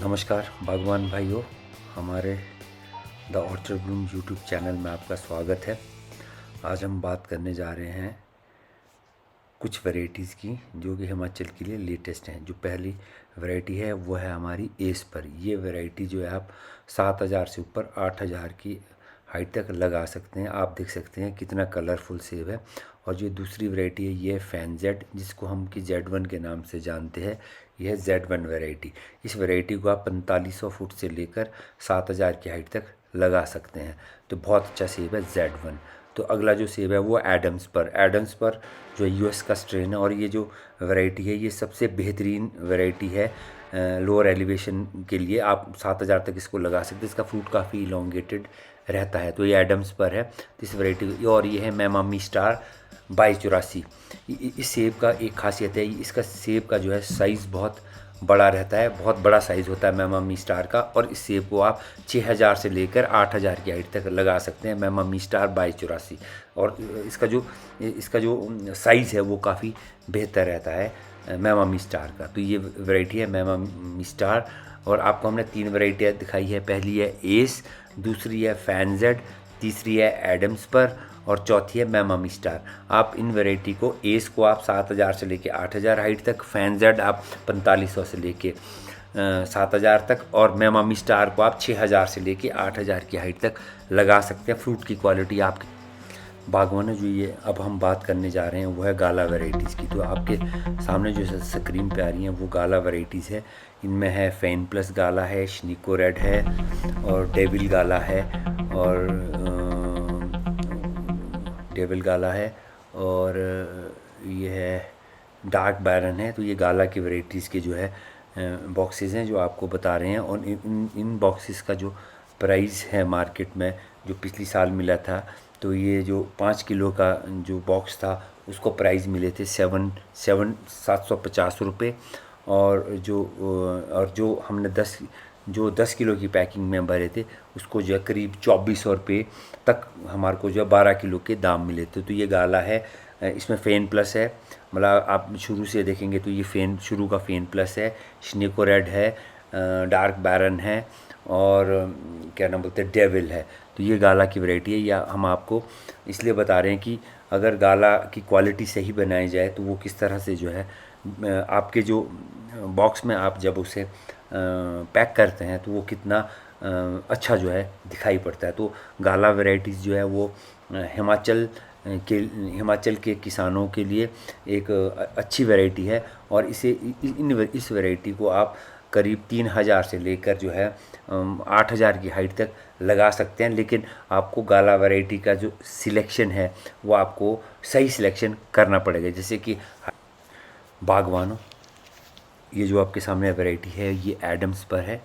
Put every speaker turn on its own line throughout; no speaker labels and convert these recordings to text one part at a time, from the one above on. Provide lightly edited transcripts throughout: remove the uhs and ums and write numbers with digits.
नमस्कार बागवान भाइयों, हमारे the orchard Bloom YouTube channel में आपका स्वागत है। आज हम बात करने जा रहे हैं कुछ वैरायटीज़ की जो कि हिमाचल के लिए लेटेस्ट हैं। जो पहली वैरायटी है वो है हमारी एस पर। ये वैरायटी जो है आप 7,000 से ऊपर 8,000 की हाइट तक लगा सकते हैं। आप देख सकते हैं कितना कलरफुल सेब है। और जो दूसरी वैरायटी है ये फैन जेड, जिसको हम कि Z1 के नाम से जानते हैं। यह है Z1 वैरायटी। इस वैरायटी को आप 4500 फुट से लेकर 7,000 की हाइट तक लगा सकते हैं। तो बहुत अच्छा सेब है Z1। तो अगला जो सेब है वो एडम्स पर जो यूएस का स्ट्रेन है। और ये जो वैरायटी है ये सबसे बेहतरीन वैरायटी है लोअर एलिवेशन के लिए। आप 7,000 तक इसको लगा सकते हैं। इसका फ्रूट काफ़ी इलोंगेटेड रहता है। तो ये एडम्स पर है। तो इस वैरायटी और ये है मैमामी स्टार 2284। इस सेब का एक खासियत है, इसका सेब का जो है साइज़ बहुत बड़ा रहता है, बहुत बड़ा साइज़ होता है मैमामी स्टार का। और इस सेब को आप 6,000 से लेकर 8,000 की हाइट तक लगा सकते हैं, मैमामी स्टार 2284। और इसका जो साइज़ है वो काफ़ी बेहतर रहता है मैमामी स्टार का। तो ये वैरायटी है मैमामी स्टार। और आपको हमने 3 वैरायटियाँ दिखाई है। पहली है एस, दूसरी है फैन जेड, तीसरी है एडम्स पर और चौथी है मैमामी स्टार। आप इन वैरायटी को एस को आप 7,000 से लेके 8,000 हाइट तक, फैन जेड आप 4500 से लेके 7,000 तक और मैमामी स्टार को आप 6,000 से लेके 8,000 की हाइट तक लगा सकते हैं। फ्रूट की क्वालिटी आपकी बागवान है। जो ये अब हम बात करने जा रहे हैं वो है गाला वैरायटीज़ की। तो आपके सामने जो स्क्रीन पे आ रही हैं वो गाला वैरायटीज़ है। इनमें है फैन प्लस गाला है, शनिको रेड है और डेविल गाला है और डेविल गाला है और ये है डार्क बैरन है। तो ये गाला की वैरायटीज़ के जो है बॉक्सेस हैं जो आपको बता रहे हैं। और इन बॉक्सेस का जो प्राइस है मार्केट में जो पिछली साल मिला था, तो ये जो 5 किलो का जो बॉक्स था उसको प्राइस मिले थे 750 रुपये। और जो हमने 10 किलो की पैकिंग में भरे थे उसको जो है करीब 2400 रुपये तक हमारे को जो है 12 किलो के दाम मिले थे। तो ये गाला है, इसमें फ़ेन प्लस है। मतलब आप शुरू से देखेंगे तो ये शुरू का फ़ेन प्लस है, शनिको रेड है, डार्क बैरन है और क्या नाम बोलते हैं डेविल है। तो ये गाला की वैरायटी है। या हम आपको इसलिए बता रहे हैं कि अगर गाला की क्वालिटी सही बनाई जाए तो वो किस तरह से जो है आपके जो बॉक्स में आप जब उसे पैक करते हैं तो वो कितना अच्छा जो है दिखाई पड़ता है। तो गाला वैरायटीज़ जो है वो हिमाचल के किसानों के लिए एक अच्छी वैरायटी है। और इस वैरायटी को आप करीब 3,000 से लेकर जो है 8,000 की हाइट तक लगा सकते हैं। लेकिन आपको गाला वैरायटी का जो सिलेक्शन है वो आपको सही सिलेक्शन करना पड़ेगा। जैसे कि बागवानों, ये जो आपके सामने वैरायटी है ये एडम्स पर है।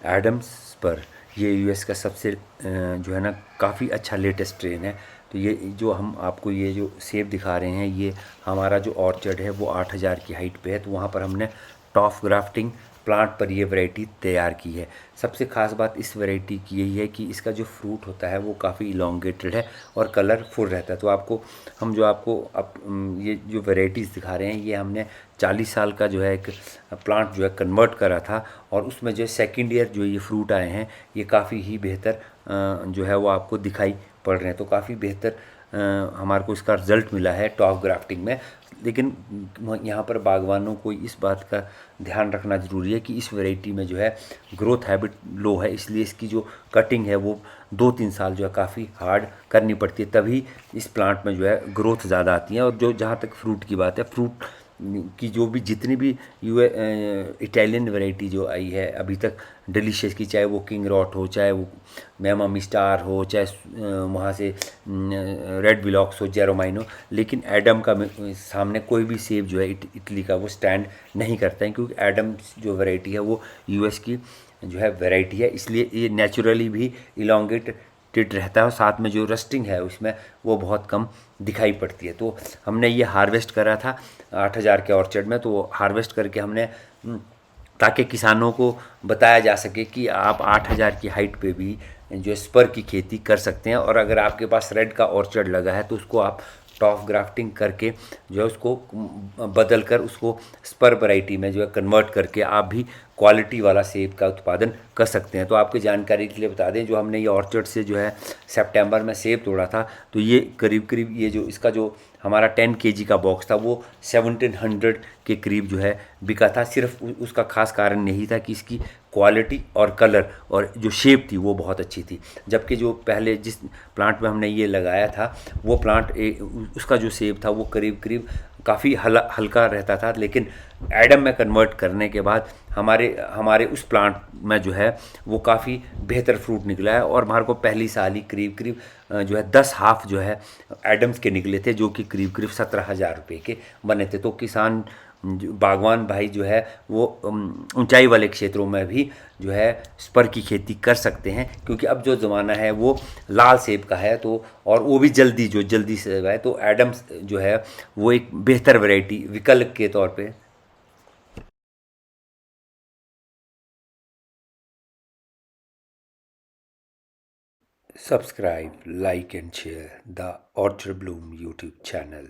एडम्स पर ये यूएस का सबसे जो है ना काफ़ी अच्छा लेटेस्ट ट्रेन है। तो ये जो हम आपको ये जो सेब दिखा रहे हैं ये हमारा जो ऑर्चर्ड है वो 8,000 की हाइट पे है। तो वहाँ पर हमने टॉप ग्राफ्टिंग प्लांट पर ये वैरायटी तैयार की है। सबसे ख़ास बात इस वैरायटी की यही है कि इसका जो फ्रूट होता है वो काफ़ी इलोंगेटेड है और कलरफुल रहता है। तो आपको ये जो वैरायटीज़ दिखा रहे हैं ये हमने 40 साल का जो है एक प्लांट जो है कन्वर्ट करा था और उसमें जो सेकेंड ईयर जो ये फ्रूट आए हैं ये काफ़ी ही बेहतर जो है वो आपको दिखाई पड़ रहे हैं। तो काफ़ी बेहतर हमारे को इसका रिज़ल्ट मिला है टॉप ग्राफ्टिंग में। लेकिन यहाँ पर बागवानों को इस बात का ध्यान रखना ज़रूरी है कि इस वैरायटी में जो है ग्रोथ हैबिट लो है, इसलिए इसकी जो कटिंग है वो 2-3 साल जो है काफ़ी हार्ड करनी पड़ती है, तभी इस प्लांट में जो है ग्रोथ ज़्यादा आती है। और जो जहाँ तक फ्रूट की बात है, फ्रूट की जो भी जितनी भी इटालियन वैरायटी जो आई है अभी तक डिलीशियस की, चाहे वो किंग रॉट हो, चाहे वो मैमामी स्टार हो, चाहे वहाँ से रेड विलॉक्स हो, जेरोमाइन हो, लेकिन एडम का सामने कोई भी सेब जो है इटली का वो स्टैंड नहीं करता है। क्योंकि एडम जो वैरायटी है वो यूएस की जो है वैरायटी है, इसलिए ये नेचुरली भी इलोंगेटेड रहता है और साथ में जो रस्टिंग है उसमें वो बहुत कम दिखाई पड़ती है। तो हमने ये हार्वेस्ट करा था 8,000 के ऑर्चर्ड में। तो हार्वेस्ट करके हमने ताकि किसानों को बताया जा सके कि आप 8,000 की हाइट पे भी जो स्पर की खेती कर सकते हैं। और अगर आपके पास रेड का ऑर्चर्ड लगा है तो उसको आप टॉफ ग्राफ्टिंग करके जो है उसको बदल कर उसको स्पर वैरायटी में जो है कन्वर्ट करके आप भी क्वालिटी वाला सेब का उत्पादन कर सकते हैं। तो आपकी जानकारी के लिए बता दें, जो हमने ये ऑर्चर्ड से जो है सितंबर में सेब तोड़ा था, तो ये करीब करीब ये जो इसका जो हमारा 10 केजी का बॉक्स था वो 1700 के करीब जो है बिका था। सिर्फ उसका खास कारण यही था कि इसकी क्वालिटी और कलर और जो शेप थी वो बहुत अच्छी थी। जबकि जो पहले जिस प्लांट में हमने ये लगाया था वो प्लांट उसका जो सेब था वो करीब करीब काफ़ी हल्का रहता था, लेकिन एडम में कन्वर्ट करने के बाद हमारे हमारे उस प्लांट में जो है वो काफ़ी बेहतर फ्रूट निकला है। और हमारे को पहली साल ही करीब करीब जो है 10 हाफ जो है एडम्स के निकले थे, जो कि करीब करीब 17,000 रुपये के बने थे। तो किसान बागवान भाई जो है वो ऊंचाई वाले क्षेत्रों में भी जो है स्पर की खेती कर सकते हैं, क्योंकि अब जो ज़माना है वो लाल सेब का है। तो और वो भी जल्दी से है, तो एडम्स जो है वो एक बेहतर वैरायटी विकल्प के तौर पे। Subscribe, like and share the Orchard Bloom YouTube channel.